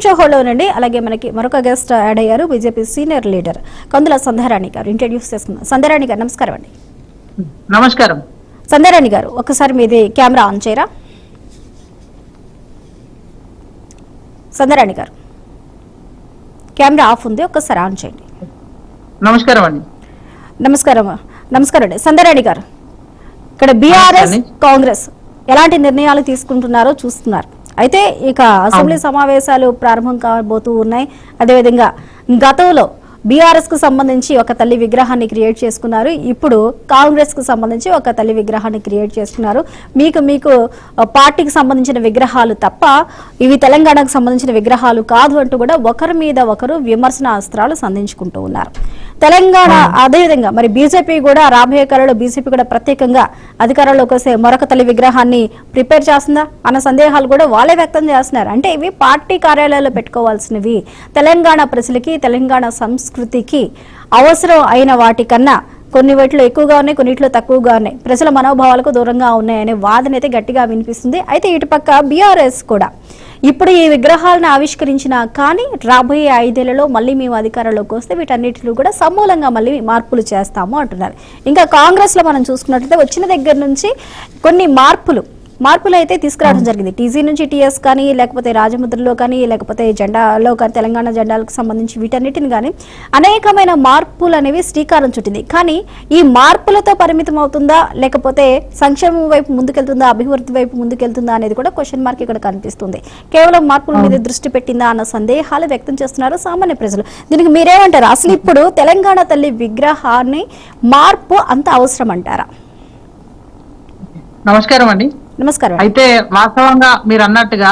షోహోలోనండి. అలాగే మనకి మరొక గెస్ట్ యాడ్ అయ్యారు, బీజేపీ సీనియర్ లీడర్ కందుల సంధ్యారాణి గారు. ఇంట్రడ్యూస్ చేసుకున్నాం. సంధ్యారాణి గారు నమస్కారం అండి. నమస్కారం. సంధ్యారాణి గారు, ఒకసారి మీది కెమెరా ఆన్ చేయరా? సంధ్యారాణి గారు కెమెరా ఆఫ్ ఉంది, ఒక్కసారి ఆన్ చేయండి. నమస్కారం అండి. నమస్కారం. నమస్కారం అండి. సంధ్యారాణి గారు, ఇక్కడ బీఆర్ఎస్ కాంగ్రెస్ ఎలాంటి నిర్ణయాలు తీసుకుంటున్నారో చూస్తున్నారు. అయితే ఇక అసెంబ్లీ సమావేశాలు ప్రారంభం కాబోతూ ఉన్నాయి. అదేవిధంగా గతంలో బీఆర్ఎస్ కు సంబంధించి ఒక తల్లి విగ్రహాన్ని క్రియేట్ చేసుకున్నారు. ఇప్పుడు కాంగ్రెస్ కు సంబంధించి ఒక తల్లి విగ్రహాన్ని క్రియేట్ చేసుకున్నారు. మీకు పార్టీకి సంబంధించిన విగ్రహాలు తప్ప ఇవి తెలంగాణకు సంబంధించిన విగ్రహాలు కాదు అంటూ కూడా ఒకరి మీద ఒకరు విమర్శనాస్త్రాలు సంధించుకుంటూ ఉన్నారు. తెలంగాణ అదేవిధంగా మరి బీజేపీ కూడా రాబోయే కాలంలో బీజేపీ కూడా ప్రత్యేకంగా అధికారంలోకి వస్తే మరొక తల్లి విగ్రహాన్ని ప్రిపేర్ చేస్తుందా అన్న సందేహాలు కూడా వాళ్ళే వ్యక్తం చేస్తున్నారు. అంటే ఇవి పార్టీ కార్యాలయాల్లో పెట్టుకోవాల్సినవి, తెలంగాణ ప్రజలకి తెలంగాణ సంస్కృతికి అవసరం అయిన వాటికన్నా కొన్ని వాటిలో ఎక్కువగా ఉన్నాయి, కొన్నిట్లో తక్కువగా ఉన్నాయి, ప్రజల మనోభావాలకు దూరంగా ఉన్నాయనే వాదన అయితే గట్టిగా వినిపిస్తుంది. అయితే ఇటుపక్క బీఆర్ఎస్ కూడా ఇప్పుడు ఈ విగ్రహాలను ఆవిష్కరించినా కానీ రాబోయే 5 ఏళ్లలో మళ్ళీ మేము అధికారంలోకి వస్తే వీటన్నిటిలో కూడా సమూలంగా మళ్ళీ మార్పులు చేస్తాము అంటున్నారు. ఇంకా కాంగ్రెస్ లో మనం చూసుకున్నట్లయితే వచ్చిన దగ్గర నుంచి కొన్ని మార్పులు అయితే తీసుకురావడం జరిగింది. టీజీ నుంచి టీఎస్ కానీ, లేకపోతే రాజముద్రలో కానీ, లేకపోతే జెండాలో కానీ, తెలంగాణ జెండాలకు సంబంధించి వీటన్నిటిని కానీ అనేకమైన మార్పులు అనేవి శ్రీకారం చుట్టింది. కానీ ఈ మార్పులతో పరిమితం అవుతుందా, లేకపోతే సంక్షేమం వైపు ముందుకెళ్తుందా, అభివృద్ధి వైపు ముందుకెళ్తుందా అనేది కూడా క్వశ్చన్ మార్క్ ఇక్కడ కనిపిస్తుంది. కేవలం మార్పుల మీద దృష్టి పెట్టిందా అన్న సందేహాలు వ్యక్తం చేస్తున్నారు సామాన్య ప్రజలు. దీనికి మీరేమంటారు? అసలు ఇప్పుడు తెలంగాణ తల్లి విగ్రహాన్ని మార్పు అంత అవసరం అంటారా? నమస్కారం అండి. నమస్కారం. అయితే వాస్తవంగా మీరు అన్నట్టుగా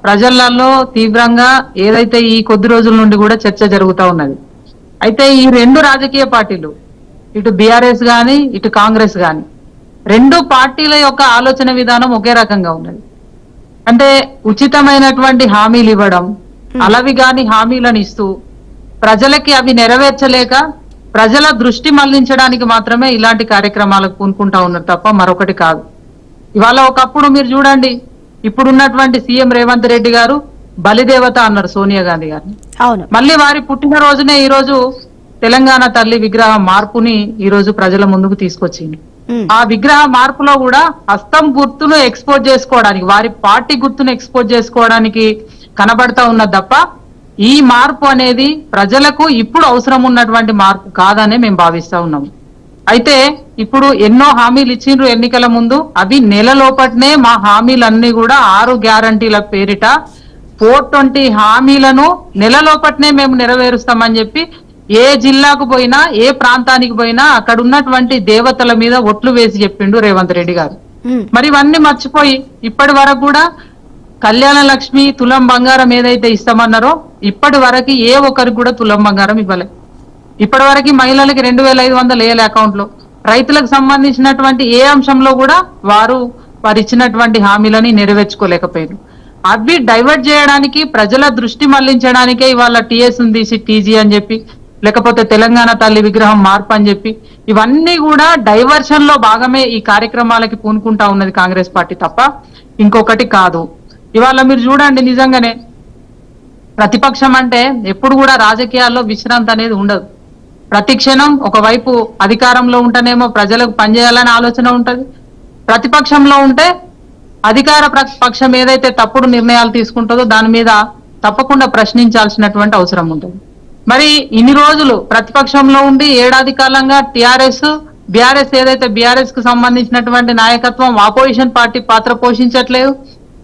ప్రజలలో తీవ్రంగా ఏదైతే ఈ కొద్ది రోజుల నుండి కూడా చర్చ జరుగుతూ ఉన్నది. అయితే ఈ రెండు రాజకీయ పార్టీలు, ఇటు బీఆర్ఎస్ గాని ఇటు కాంగ్రెస్ గాని, రెండు పార్టీల యొక్క ఆలోచన విధానం ఒకే రకంగా ఉన్నది. అంటే ఉచితమైనటువంటి హామీలు ఇవ్వడం, అలవి గాని హామీలను ఇస్తూ ప్రజలకి అవి నెరవేర్చలేక ప్రజల దృష్టి మళ్లించడానికి మాత్రమే ఇలాంటి కార్యక్రమాలకు పూనుకుంటా ఉన్నారు తప్ప మరొకటి కాదు. ఇవాళ ఒకప్పుడు మీరు చూడండి, ఇప్పుడున్నటువంటి సీఎం రేవంత్ రెడ్డి గారు బలిదేవత అన్నారు సోనియా గాంధీ గారిని. మళ్ళీ వారి పుట్టినరోజునే ఈ రోజు తెలంగాణ తల్లి విగ్రహ మార్పుని ఈ రోజు ప్రజల ముందుకు తీసుకొచ్చింది. ఆ విగ్రహ మార్పులో కూడా హస్తం గుర్తును ఎక్స్పోజ్ చేసుకోవడానికి, వారి పార్టీ గుర్తును ఎక్స్పోజ్ చేసుకోవడానికి కనబడతా ఉన్నది తప్ప ఈ మార్పు అనేది ప్రజలకు ఇప్పుడు అవసరం ఉన్నటువంటి మార్పు కాదనే మేము భావిస్తా ఉన్నాము. అయితే ఇప్పుడు ఎన్నో హామీలు ఇచ్చిండ్రు ఎన్నికల ముందు, అవి నెల లోపట్నే మా హామీలన్నీ కూడా 6 గ్యారంటీల పేరిట 420 హామీలను నెల లోపట్నే మేము నెరవేరుస్తామని చెప్పి ఏ జిల్లాకు పోయినా ఏ ప్రాంతానికి పోయినా అక్కడ ఉన్నటువంటి దేవతల మీద ఒట్లు వేసి చెప్పిండు రేవంత్ రెడ్డి గారు. మరి ఇవన్నీ మర్చిపోయి ఇప్పటి వరకు కూడా కళ్యాణ లక్ష్మి తులం బంగారం ఏదైతే ఇస్తామన్నారో ఇప్పటి వరకు ఏ ఒక్కరికి కూడా తులం బంగారం ఇవ్వలే. ఇప్పటి వరకు మహిళలకి 2500 వేయాలి అకౌంట్ లో. రైతులకు సంబంధించినటువంటి ఏ అంశంలో కూడా వారు ఇచ్చినటువంటి హామీలని నెరవేర్చుకోలేకపోయారు. అవి డైవర్ట్ చేయడానికి, ప్రజల దృష్టి మళ్లించడానికే ఇవాళ టీఎస్ తీసి టీజీ అని చెప్పి, లేకపోతే తెలంగాణ తల్లి విగ్రహం మార్పు అని చెప్పి, ఇవన్నీ కూడా డైవర్షన్ లో భాగమే ఈ కార్యక్రమాలకి పూనుకుంటా ఉన్నది కాంగ్రెస్ పార్టీ తప్ప ఇంకొకటి కాదు. ఇవాళ మీరు చూడండి, నిజంగానే ప్రతిపక్షం అంటే ఎప్పుడు కూడా రాజకీయాల్లో విశ్రాంతి అనేది ఉండదు. ప్రతి క్షణం ఒకవైపు అధికారంలో ఉంటేనేమో ప్రజలకు పనిచేయాలని ఆలోచన ఉంటది, ప్రతిపక్షంలో ఉంటే అధికార పక్షం ఏదైతే తప్పుడు నిర్ణయాలు తీసుకుంటుందో దాని మీద తప్పకుండా ప్రశ్నించాల్సినటువంటి అవసరం ఉంటుంది. మరి ఇన్ని రోజులు ప్రతిపక్షంలో ఉండి ఏడాది కాలంగా బీఆర్ఎస్ ఏదైతే బీఆర్ఎస్ కు సంబంధించినటువంటి నాయకత్వం ఆపోజిషన్ పార్టీ పాత్ర పోషించట్లేదు.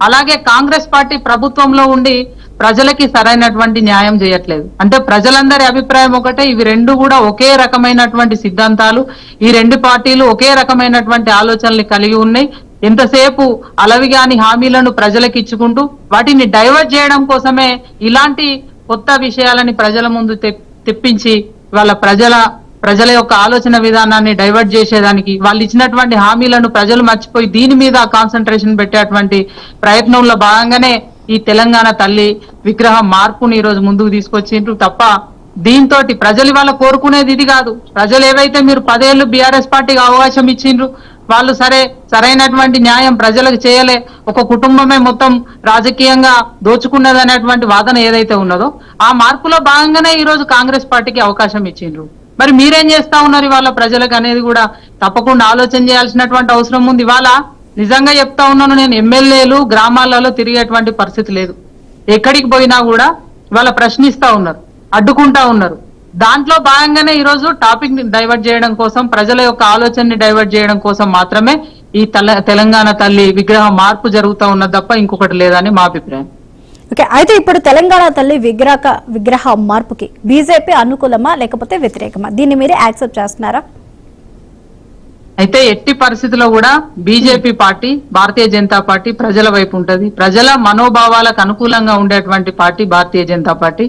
అలాగే కాంగ్రెస్ పార్టీ ప్రభుత్వంలో ఉండి ప్రజలకి సరైనటువంటి న్యాయం చేయట్లేదు. అంటే ప్రజలందరి అభిప్రాయం ఒకటే, ఇవి రెండు కూడా ఒకే రకమైనటువంటి సిద్ధాంతాలు, ఈ రెండు పార్టీలు ఒకే రకమైనటువంటి ఆలోచనలు కలిగి ఉన్నాయి. ఎంతసేపు అలవి గాని హామీలను ప్రజలకు ఇచ్చుకుంటూ వాటిని డైవర్ట్ చేయడం కోసమే ఇలాంటి కొత్త విషయాలని ప్రజల ముందు తెప్పించి వాళ్ళ ప్రజల యొక్క ఆలోచన విధానాన్ని డైవర్ట్ చేసేదానికి, వాళ్ళు ఇచ్చినటువంటి హామీలను ప్రజలు మర్చిపోయి దీని మీద కాన్సన్ట్రేషన్ పెట్టేటువంటి ప్రయత్నంలో భాగంగానే ఈ తెలంగాణ తల్లి విగ్రహ మార్పుని ఈ రోజు ముందుకు తీసుకొచ్చిండ్రు తప్ప దీంతో ప్రజలు ఇవాళ కోరుకునేది ఇది కాదు. ప్రజలు ఏవైతే మీరు 10 ఏళ్ళు బీఆర్ఎస్ పార్టీకి అవకాశం ఇచ్చిండ్రు, వాళ్ళు సరైనటువంటి న్యాయం ప్రజలకు చేయలే, ఒక కుటుంబమే మొత్తం రాజకీయంగా దోచుకున్నది అనేటువంటి వాదన ఏదైతే ఉన్నదో ఆ మార్పులో భాగంగానే ఈ రోజు కాంగ్రెస్ పార్టీకి అవకాశం ఇచ్చిండ్రు. మరి మీరేం చేస్తా ఉన్నారు ఇవాళ ప్రజలకు అనేది కూడా తప్పకుండా ఆలోచన చేయాల్సినటువంటి అవసరం ఉంది. ఇవాళ నిజంగా చెప్తా ఉన్నాను, నేను ఎమ్మెల్యేలు గ్రామాలలో తిరిగేటువంటి పరిస్థితి లేదు. ఎక్కడికి పోయినా కూడా ఇవాళ ప్రశ్నిస్తా ఉన్నారు, అడ్డుకుంటా ఉన్నారు. దాంట్లో భాగంగానే ఈ రోజు టాపిక్ ని డైవర్ట్ చేయడం కోసం, ప్రజల యొక్క ఆలోచనని డైవర్ట్ చేయడం కోసం మాత్రమే ఈ తెలంగాణ తల్లి విగ్రహం మార్పు జరుగుతూ ఉన్నది తప్ప ఇంకొకటి లేదని మా అభిప్రాయం. ఓకే, అయితే ఇప్పుడు తెలంగాణ తల్లి విగ్రహ మార్పుకి బీజేపీ అనుకూలమా లేకపోతే వ్యతిరేకమా, దీన్ని మీరే యాక్సెప్ట్ చేస్తున్నారా? అయితే ఎట్టి పరిస్థితుల్లో కూడా BJP party, Bharatiya Janata party ప్రజల వైపు ఉంటది. ప్రజల మనోభావాలకు అనుకూలంగా ఉండేటువంటి పార్టీ భారతీయ జనతా పార్టీ.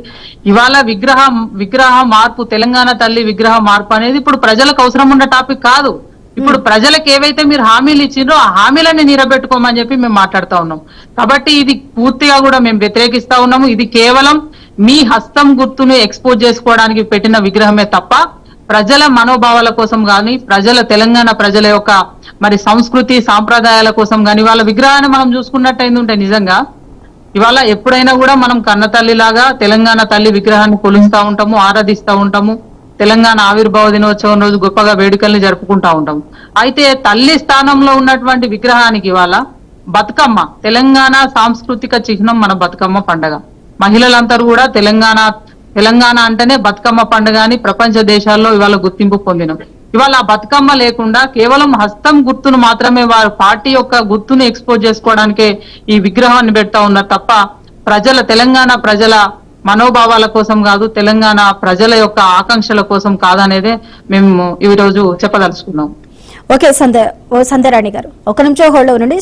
ఇవాళ విగ్రహ మార్పు, తెలంగాణ తల్లి విగ్రహ మార్పు అనేది ఇప్పుడు ప్రజలకు అవసరం ఉన్న టాపిక్ కాదు. ఇప్పుడు ప్రజలకు ఏవైతే మీరు హామీలు ఇచ్చిండ్రో ఆ హామీలని నిలబెట్టుకోమని చెప్పి మేము మాట్లాడుతా ఉన్నాం. కాబట్టి ఇది పూర్తిగా కూడా మేము వ్యతిరేకిస్తా ఉన్నాము. ఇది కేవలం మీ హస్తం గుర్తును ఎక్స్పోజ్ చేసుకోవడానికి పెట్టిన విగ్రహమే తప్ప ప్రజల మనోభావాల కోసం గాని, తెలంగాణ ప్రజల యొక్క మరి సంస్కృతి సాంప్రదాయాల కోసం గాని వాళ్ళ విగ్రహాన్ని మనం చూసుకున్నట్టయింది ఉంటే నిజంగా ఇవాళ ఎప్పుడైనా కూడా మనం కన్న తల్లిలాగా తెలంగాణ తల్లి విగ్రహాన్ని కొలుస్తా ఉంటాము, ఆరాధిస్తా ఉంటాము. తెలంగాణ ఆవిర్భావ దినోత్సవం రోజు గొప్పగా వేడుకల్ని జరుపుకుంటా ఉంటాము. అయితే తల్లి స్థానంలో ఉన్నటువంటి విగ్రహానికి ఇవాళ బతుకమ్మ, తెలంగాణ సాంస్కృతిక చిహ్నం మన బతుకమ్మ పండగ. మహిళలందరూ కూడా తెలంగాణ అంటేనే బతుకమ్మ పండుగ అని ప్రపంచ దేశాల్లో ఇవాళ గుర్తింపు పొందినం. ఇవాళ ఆ బతుకమ్మ లేకుండా కేవలం హస్తం గుర్తును మాత్రమే వారి పార్టీ యొక్క గుర్తును ఎక్స్పోజ్ చేసుకోవడానికే ఈ విగ్రహాన్ని పెడతా ఉన్నారు తప్ప తెలంగాణ ప్రజల మనోభావాల కోసం కాదు, తెలంగాణ ప్రజల యొక్క ఆకాంక్షల కోసం కాదనేదే మేము ఈ రోజు చెప్పదలుచుకున్నాం. ఓకే సంధ్యారాణి గారు, ఒక నిమిషం హోల్డ్ ఉండండి.